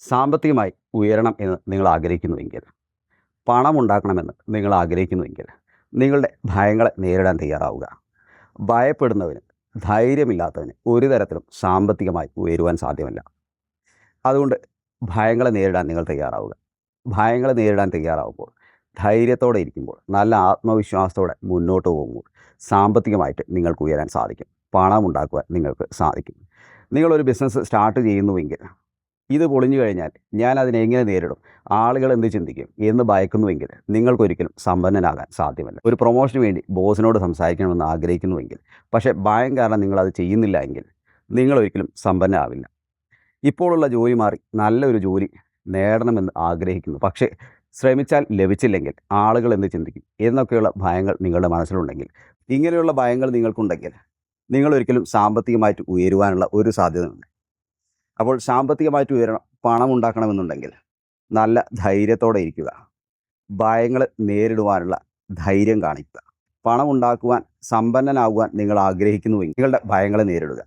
സാമ്പത്തികമായി ഉയരണം എന്ന് നിങ്ങൾ ആഗ്രഹിക്കുന്നുവെങ്കിൽ, പണമുണ്ടാക്കണമെന്ന് നിങ്ങൾ ആഗ്രഹിക്കുന്നുവെങ്കിൽ, നിങ്ങളുടെ ഭയങ്ങളെ നേരിടാൻ തയ്യാറാവുക. ഭയപ്പെടുന്നവന്, ധൈര്യമില്ലാത്തവന് ഒരു തരത്തിലും സാമ്പത്തികമായി ഉയരുവാൻ സാധ്യമല്ല. അതുകൊണ്ട് ഭയങ്ങളെ നേരിടാൻ നിങ്ങൾ തയ്യാറാവുക. ഭയങ്ങളെ നേരിടാൻ തയ്യാറാവുമ്പോൾ, ധൈര്യത്തോടെ ഇരിക്കുമ്പോൾ, നല്ല ആത്മവിശ്വാസത്തോടെ മുന്നോട്ട് പോകുമ്പോൾ സാമ്പത്തികമായിട്ട് നിങ്ങൾക്ക് ഉയരാൻ സാധിക്കും. പണമുണ്ടാക്കുവാൻ നിങ്ങൾക്ക് സാധിക്കും. നിങ്ങളൊരു ബിസിനസ് സ്റ്റാർട്ട് ചെയ്യുന്നുവെങ്കിൽ, ഇത് പൊളിഞ്ഞു കഴിഞ്ഞാൽ ഞാൻ അതിനെ എങ്ങനെ നേരിടും, ആളുകൾ എന്ത് ചിന്തിക്കും എന്ന് ഭയക്കുന്നുവെങ്കിൽ നിങ്ങൾക്കൊരിക്കലും സമ്പന്നനാകാൻ സാധ്യമല്ല. ഒരു പ്രൊമോഷന് വേണ്ടി ബോസിനോട് സംസാരിക്കണമെന്ന് ആഗ്രഹിക്കുന്നുവെങ്കിൽ, പക്ഷേ ഭയം കാരണം നിങ്ങളത് ചെയ്യുന്നില്ല എങ്കിൽ നിങ്ങളൊരിക്കലും സമ്പന്നനാവില്ല. ഇപ്പോഴുള്ള ജോലി മാറി നല്ലൊരു ജോലി നേടണമെന്ന് ആഗ്രഹിക്കുന്നു, പക്ഷേ ശ്രമിച്ചാൽ ലഭിച്ചില്ലെങ്കിൽ ആളുകൾ എന്ത് ചിന്തിക്കും എന്നൊക്കെയുള്ള ഭയങ്ങൾ നിങ്ങളുടെ മനസ്സിലുണ്ടെങ്കിൽ, ഇങ്ങനെയുള്ള ഭയങ്ങൾ നിങ്ങൾക്കുണ്ടെങ്കിൽ നിങ്ങളൊരിക്കലും സാമ്പത്തികമായിട്ട് ഉയരുവാനുള്ള ഒരു സാധ്യതയുണ്ട്. അപ്പോൾ സാമ്പത്തികമായിട്ട് ഉയരണം, പണം ഉണ്ടാക്കണമെന്നുണ്ടെങ്കിൽ നല്ല ധൈര്യത്തോടെ ഇരിക്കുക. ഭയങ്ങൾ നേരിടുവാനുള്ള ധൈര്യം കാണിക്കുക. പണം ഉണ്ടാക്കുവാൻ, സമ്പന്നനാകുവാൻ നിങ്ങൾ ആഗ്രഹിക്കുന്നുവെങ്കിൽ നിങ്ങളുടെ ഭയങ്ങളെ നേരിടുക.